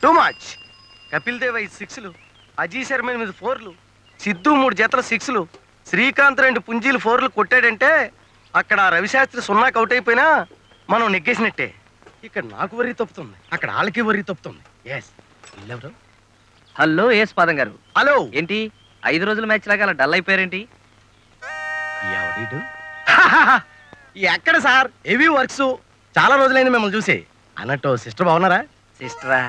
Too much. Kapil Dev 5 సిక్స్లు, అజీ శర్మ 8 4లు, సిద్ధు 3 జతల 6లు, శ్రీకాంత్ 2 పుంజీలు 4లు కొట్టాడంటే అక్కడ రవిశాస్త్రి 0 అవుట్ అయిపోయినా మనం నెగ్గేసినట్టే. ఇక్కడ నాకు వరి తప్పుతుంది, అక్కడ వాళ్ళకి వరి తప్పుతుంది. ఎస్. హలో ఎస్ పాదం గారు. హలో. ఏంటి 5 రోజుల మ్యాచ్ లాగా అలా డల్ అయిపోయారేంటి? ఎక్కడ సార్, హెవీ వర్క్స్, చాలా రోజులైంది మిమ్మల్ని చూసి. అన్నట్టు సిస్టర్ బాగున్నారా? సిస్టరా?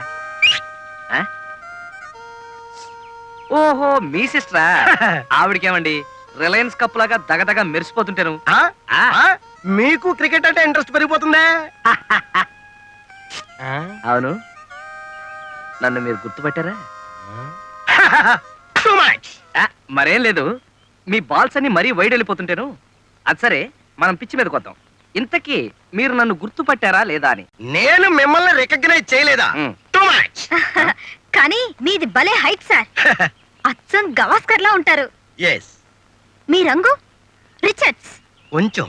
ఓహో మీ సిస్టరా? ఆవిడకేమండి రిలయన్స్ కప్ లాగా దగదగ మెరిసిపోతుంటాను. మీకు క్రికెట్ అంటే ఇంట్రెస్ట్ పెరిగిపోతుందే. అవును, నన్ను మీరు గుర్తుపట్టారా? మరేం లేదు, మీ బాల్స్ అన్ని మరీ వైడ్ వెళ్ళిపోతుంటాను. అది సరే, మనం పిచ్చి మీదకి వద్దాం. ఇంతకీ మీరు నన్ను గుర్తుపట్టారా లేదా అని. నేను మిమ్మల్ని రికగ్నైజ్ చేయలేదా? Too much. కానీ మీది భలే హైట్ సార్. అచ్చం గవాస్కర్ లా ఉంటారు. ఎస్. మీ రంగు రిచర్డ్స్. కొంచెం.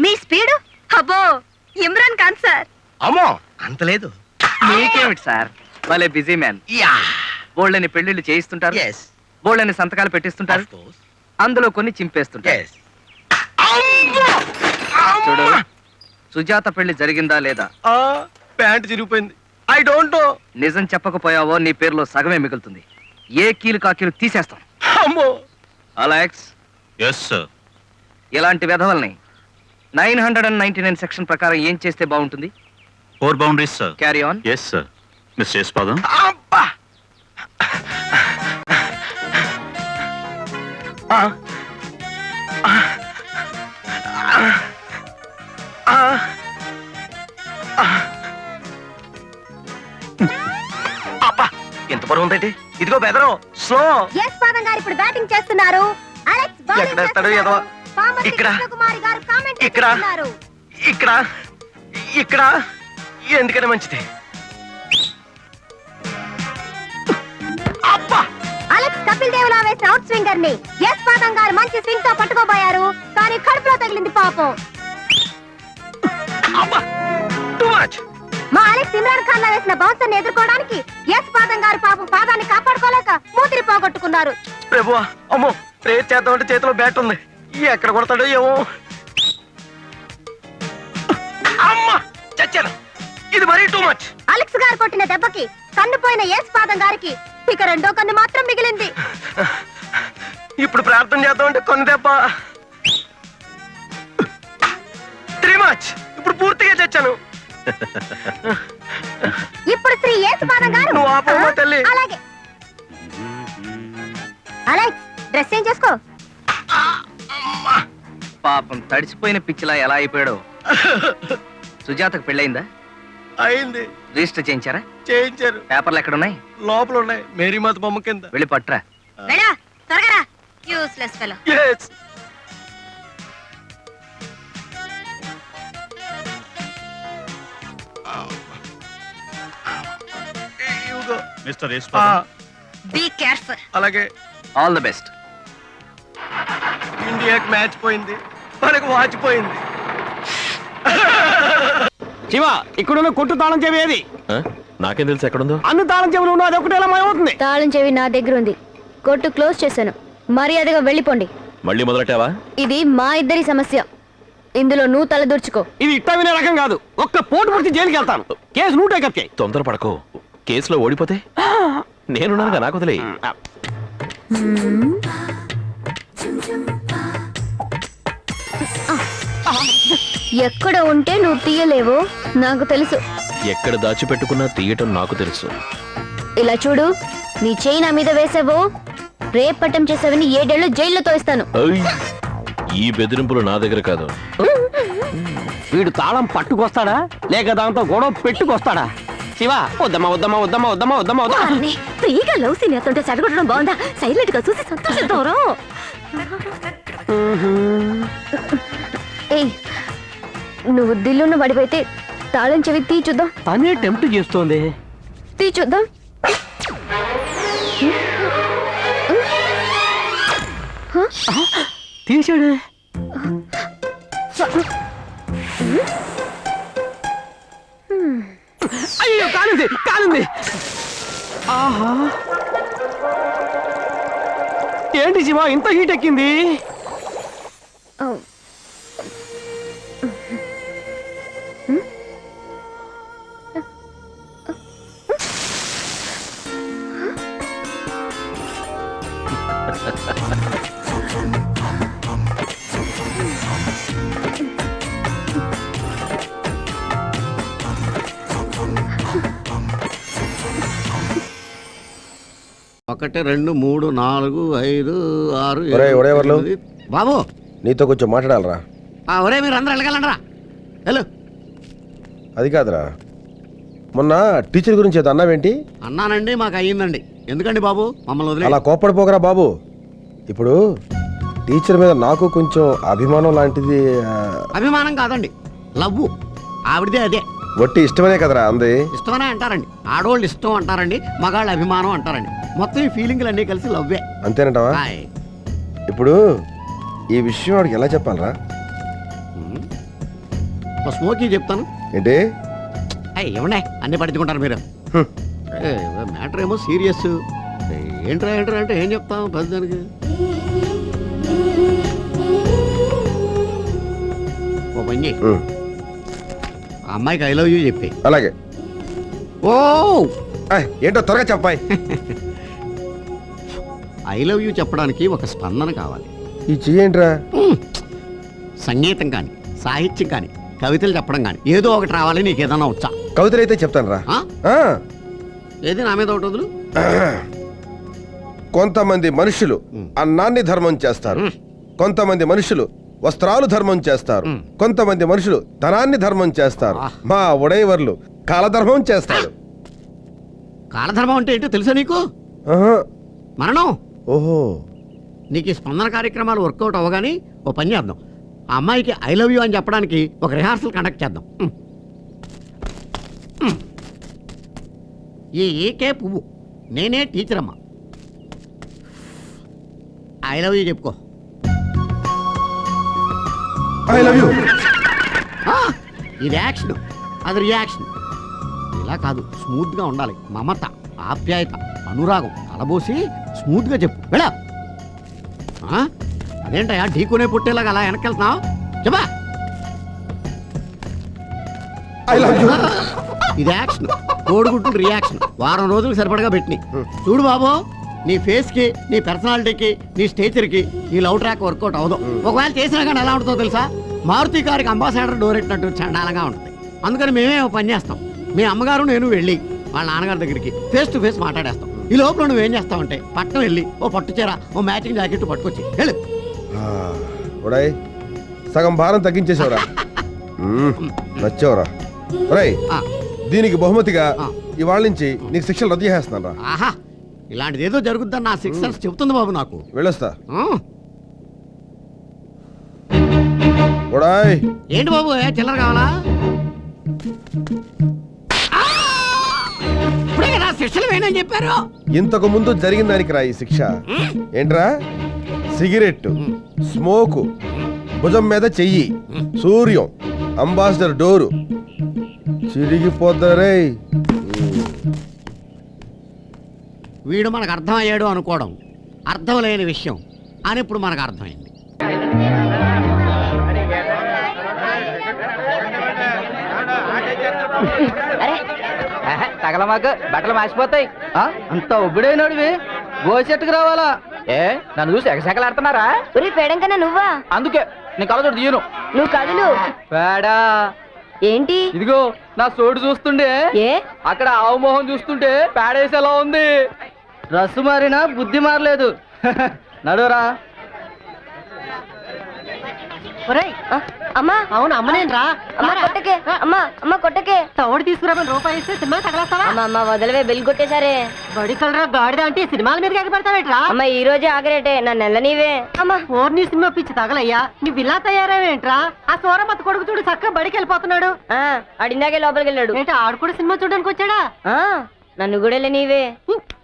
మీ స్పీడు అబ్బో ఇమ్రాన్ ఖాన్ సార్. అమ్మో అంత లేదు. మీకేమిటి సార్, భలే బిజీ మ్యాన్. బోల్డని పెళ్లిళ్ళు చేయిస్తుంటారు, బోల్డని సంతకాలు పెట్టిస్తుంటారు, అందులో కొన్ని చింపేస్తుంటారు. చూడు, సుజాత పెళ్లి జరిగిందా లేదా? ప్యాంట్ చిరిగిపోయింది. I don't know. నిజం చెప్పకపోయావో నీ పేరులో సగమే మిగులుతుంది. ఏ కీలు కాకీలు తీసేస్తాం. అలెక్స్. Yes sir. ఇలాంటి వెధవల్ని 999 సెక్షన్ ప్రకారం ఏం చేస్తే బాగుంటుంది? 4 boundaries sir. Carry on. Yes sir. Mister S పాదం. ఎంత బరువు ఉందండి? ఇదిగో బెదరు స్లో. ఎస్ పాదం గారు ఇప్పుడు బ్యాటింగ్ చేస్తున్నారు. అలెక్స్ బౌలింగ్ ఎక్కడ వేస్తాడు ఏదో? ఇక్కడ ఇక్కడ ఇక్కడ ఇక్కడ ఎందుకనే మంచిది. అలెక్స్ కపిల్ దేవ్ లా వేసిన అవుట్ స్వింగర్ ని ఎస్ పాదం గారు మంచి స్వింగ్ తో పట్టుకోబోయారు, కానీ కడుపులో తగిలింది పాపం. మా అలెక్స్ ఇమ్రాన్ ఖాన్ లా వేసిన బౌన్సర్ ని ఎదుర్కోవడానికి ఎస్ పాదం గారు పాపం పాదాన్ని కాపాడుకోలేక మూతిరి పోగొట్టుకున్నారు. ప్రభువా, అమ్మో ప్రేర్ చేద్దామంటే చేతిలో బ్యాట్ ఉంది, ఎక్కడ కొడతాడో ఏమో. అమ్మా చచ్చాను, ఇది మరీ టూ మచ్. అలెక్స్ గారు కొట్టిన దెబ్బకి కన్నుపోయిన ఎస్ పాదం గారికి ఇక రెండో కన్ను మాత్రం మిగిలింది. ఇప్పుడు ప్రార్థన చేద్దామంటే కొన్ని దెబ్బ. Three much. ఇప్పుడు పూర్తిగా చచ్చాను. ఇప్పుడు శ్రీ ఎస్ పాదం గారు. నువ్వు ఆపమ్మా తల్లి. అలాగే. అలెక్స్ డ్రెస్ చేంజ్ చేసుకో. పాపం తడిసిపోయిన పిచ్చిలా ఎలా అయిపోయాడో. సుజాతకు పెళ్ళయిందా? అయింది. రిజిస్టర్ చేయించారా? చేయించారు. పేపర్లు ఎక్కడున్నాయి? లోపల ఉన్నాయి, మేరీమాత బొమ్మ కింద. వెళ్ళి పట్టురా. త్వరగా useless fellow. yes. Mister S పాదం. Be careful. అలాగే. All the best. ఇండియాకి మ్యాచ్ పోయింది, మనకు వాచ్ పోయింది. శివ, ఇక్కడున్న కొట్టు తాళం చెవి ఏది? నాకేం తెలుసు ఎక్కడుందో. అన్ని తాళం చెవులు ఉన్నా, అది ఒకటి ఎలా మాయమవుతుంది? తాళం చెవి నా దగ్గర ఉంది, కొట్టు క్లోజ్ చేశాను, మర్యాదగా వెళ్ళిపోండి. మళ్ళీ మొదలెట్టావా? ఇది మా ఇద్దరి సమస్య, ఇందులో నువ్వు తలదూర్చుకో. ఇది ఇట్ట వినే రకం కాదు. ఒక్క పోటు పుడిచి జైలుకి వెళ్తాను. కేసు నువ్వు టేకప్ చేయి. తొందరపడకు, కేసులో ఓడిపోతే నేనున్నానుగా, నాకు వదిలే. ఎక్కడ ఉంటే నువ్వు తీయలేవో నాకు తెలుసు. ఎక్కడ దాచిపెట్టుకున్నా తీయటం నాకు తెలుసు. ఇలా చూడు, నీ చేయి నా మీద వేసావో రేపట్టం చేసావని 7 ఏళ్ళు జైల్లో తోయిస్తాను. ఈ బెదిరింపులు నా దగ్గర కాదు. వీడు తాళం పట్టుకొస్తాడా లేక దాంతో గొడవ పెట్టుకొస్తాడా? శివ, వద్దమ్మా వద్దమ్మా వద్దమ్మా వద్దమ్మా వద్దమ్మా వద్దమ్మా. ఫ్రీగా లవ్ సీన్ అతనితో చెడగొట్టడం బాగుందా? సైలెంట్ గా చూసి సంతోషిద్దాం. ఏయ్, నువ్వు దిల్లున్న పడిపోయితే తాళం చెవి తీ చూద్దాం. తనే టెంప్ట్ చేస్తోంది. తీ చూద్దాం. తీసాడే. అయ్యో, కాలింది కాలింది. ఆహా ఏంటి శివ ఇంత హీట్ ఎక్కింది? ఒకటి 2 3 4 5 6 ఒరేయ్, ఒరేయ్ వర్లు. బాబు నీతో కొంచెం మాట్లాడాలరా. ఒరే మీరు అందరూ వెళ్ళగలండ్రా. హలో అది కాదురా, మొన్న టీచర్ గురించి ఏదో అన్నావేంటి? అన్నానండి, మాకు అయ్యిందండి. ఎందుకండి బాబు మమ్మల్ని వదిలే? అలా కోప్పడిపోకరా బాబు. ఇప్పుడు టీచర్ మీద నాకు కొంచెం అభిమానం లాంటిది. అభిమానం కాదండి, లవ్వు. ఆవిడదే అదే. ఒట్టి ఇష్టమనే కదరా అంది. ఇష్టమనే అంటారండి. ఆడవాళ్ళు ఇష్టం అంటారండి, మగాళ్ళు అభిమానం అంటారండి. మొత్తం ఈ ఫీలింగ్లు అన్నీ కలిసి లవ్వే. అంతేనంటావా? హాయ్. ఇప్పుడు ఈ విషయం వాడికి ఎలా చెప్పాలరా? ఓ స్మోకీ చెప్తాను ఏంటి? ఏమన్నా అన్ని పట్టించుకుంటారు మీరు. హ్మ్. మ్యాటర్ ఏమో సీరియస్. ఏంట్రా అంటే ఏం చెప్తాం పెద్దదానికి? ఓ పని చెయ్యి. హ్మ్. ఆ అమ్మాయికి ఐ లవ్ యూ చెప్పి. అలాగే. ఓ ఏంటో త్వరగా చెప్పాయి. ఐ లవ్ యూ చెప్పడానికి ఒక స్పందన కావాలి. ఈ చెయ్యేంట్రా? సంగీతం కానీ, సాహిత్యం కానీ, కవితలు చెప్పడం కానీ ఏదో ఒకటి రావాలి. నీకు ఏదన్నా వచ్చా? కవితలైతే చెప్తాను రా. ఏది నా మీద ఒకటి వదులు. కొంతమంది మనుషులు అన్నాన్ని ధర్మం చేస్తారు, కొంతమంది మనుషులు వస్త్రాలు ధర్మం చేస్తారు, కొంతమంది మనుషులు ధనాన్ని ధర్మం చేస్తారు. మా ఉడైవర్లు కాలధర్మం చేస్తాడు. కాలధర్మం అంటే ఏంటో తెలుసా నీకు? ఆహా. మరణం. ఓహో. నీకు ఈ స్పందన కార్యక్రమాలు వర్కౌట్ అవ్వగానే ఓ పని చేద్దాం. ఆ అమ్మాయికి ఐ లవ్ యూ అని చెప్పడానికి ఒక రిహార్సల్ కండక్ట్ చేద్దాం. ఈ ఏకే పువ్వు, నేనే టీచర్ అమ్మా. ఐ లవ్ యూ చెప్పుకో. I love you. ఇది యాక్షన్, అది రియాక్షన్. ఇలా కాదు, స్మూత్ గా ఉండాలి. మమత, ఆప్యాయత, అనురాగం కలబోసి స్మూత్ గా చెప్పు. వెళ్ళా. అదేంటయా ఢీకునే పుట్టేలాగా అలా వెనకెళ్తున్నావు? చెప్పా. I love you. ఇది యాక్షన్, కోడిగుడ్డు రియాక్షన్. వారం రోజులు సరిపడగా పెట్టినాయి. చూడు బాబు, నీ ఫేస్ కి, నీ పర్సనాలిటీకి, నీ స్టేచర్ కి ఈ లవ్ ట్రాక్ వర్కౌట్ అవ్వదు. ఒకవేళ చేసినా కానీ ఎలా ఉంటుందో తెలుసా? మారుతి కారికి అంబాసిడర్ డోర్ ఎట్టినట్టు చండాలంగా ఉంటుంది. అందుకని మేమే ఒక పని చేస్తాం. మీ అమ్మగారు నేను వెళ్ళి వాళ్ళ నాన్నగారి దగ్గరికి ఫేస్ టు ఫేస్ మాట్లాడేస్తాం. ఈ లోపల నువ్వేం చేస్తావంటే పట్టణం వెళ్ళి ఓ పట్టు చీర, ఓ మ్యాచింగ్ జాకెట్ పట్టుకొచ్చి వెళ్ళు. ఉడాయ్, సగం భారం తగ్గించేసావురా. నచ్చావురా. ఒరేయ్, దీనికి బహుమతిగా ఇవాళ నుంచి నీకు శిక్షలు రద్దు చేస్తున్నాను రా. ఆహా, ఇలాంటిది ఏదో జరుగుద్దని నా సిక్స్ సెన్స్ చెప్తుంది బాబు నాకు. వెళ్ళొస్తా. ఉడాయ్. ఏంటి బాబు, చిల్లర కావాలా? ఇప్పుడే కదా శిక్షలు వేయని చెప్పారు. ఇంతకు ముందు జరిగిన దానికి రా ఈ శిక్ష. ఏంట్రా? సిగరెట్, స్మోకు, భుజం మీద చెయ్యి, సూర్యం, అంబాసిడర్ డోరు చిరిగిపోద్దరే. వీడు మనకు అర్థమయ్యాడు అనుకోవడం అర్థం లేని విషయం అని ఇప్పుడు మనకు అర్థమైంది. తగలమాకు బట్టలు మాసిపోతాయి. అంత ఒబ్బిడైనడివి గోసెట్టుకు రావాలా? ఏ నన్ను చూసి ఎగసెగలాడుతున్నారా? పేడంకన్నా నువ్వా? అందుకే నీ కళ్ళతో తీయను. నువ్వు కదులు. పేడా ఏంటి? ఇదిగో నా సోడు చూస్తుండే, ఏ అక్కడ ఆవు మొహం చూస్తుంటే పేడేసేలా ఉంది. రస్సు మారినా బుద్ధి మారలేదు. నడురా. అమ్మా, అవును అమ్మనేనరా. అమ్మా కొట్టకే, అమ్మా అమ్మ కొట్టకే. తోడు తీసుకురామని రూపాయి ఇస్తే సినిమా తగలేస్తావా? అమ్మ అమ్మ వదలవే, బిల్ కొట్టేశారే. బడి కలరా గాడిద అంటే సినిమాల మీద ఎగబడతావేట్రా? అమ్మ ఈ రోజే ఆగరేటే, నన్ను నెల నీవే. అమ్మా ఓర్ని సినిమా పిచ్చి తగలయ్యా. నువ్వు ఇలా తయారావేంట్రా? ఆ సోరమత్త కొడుకు చూడు చక్కగా బడికి వెళ్ళిపోతున్నాడు. అడిందాకే లోపలికి వెళ్ళాడు. ఏంటి ఆడు కూడా సినిమా చూడడానికి వచ్చాడా? నన్ను కూడా నీవే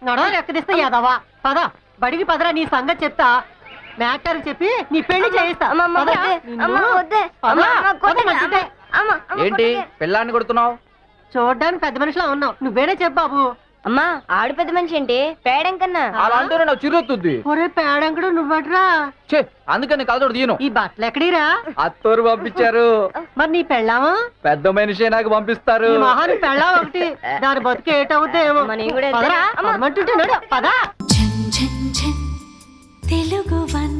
నడవ ఎక్కదిస్తా యాదవా. పద బడికి పదరా, నీ సంగతి చెప్తా. మ్యాటర్ చెప్పి నీ పెళ్లి చేయిస్తా. ఏంటి పిల్లాన్ని కొడుతున్నావు? చూడ్డానికి పెద్ద మనిషిలా ఉన్నావు. నువ్వేనే చెప్పు బాబు. అమ్మా ఆడు పెద్ద మనిషి ఏంటి పేడం కన్నా అలా అంటేనే నాకు చిరుతుంది ఒరే పేడంకుడు నువ్వట్రా అందుకని కాదు తీయను ఈ బట్టలు ఎక్కడిరా అత్తోరు పంపించారు మరి నీ పెళ్ళామా పెద్ద మనిషి నాకు పంపిస్తారు నీ మహాని పెళ్ళాం ఒకటి దాని బతుకు ఏటవుద్దేమో అమ్మ, నేను కూడా పదరా వెళ్తాను. అమ్మ. పదమంటుంటే నడు, పద ఝన్ ఝన్ ఝన్ తెలుగు వన్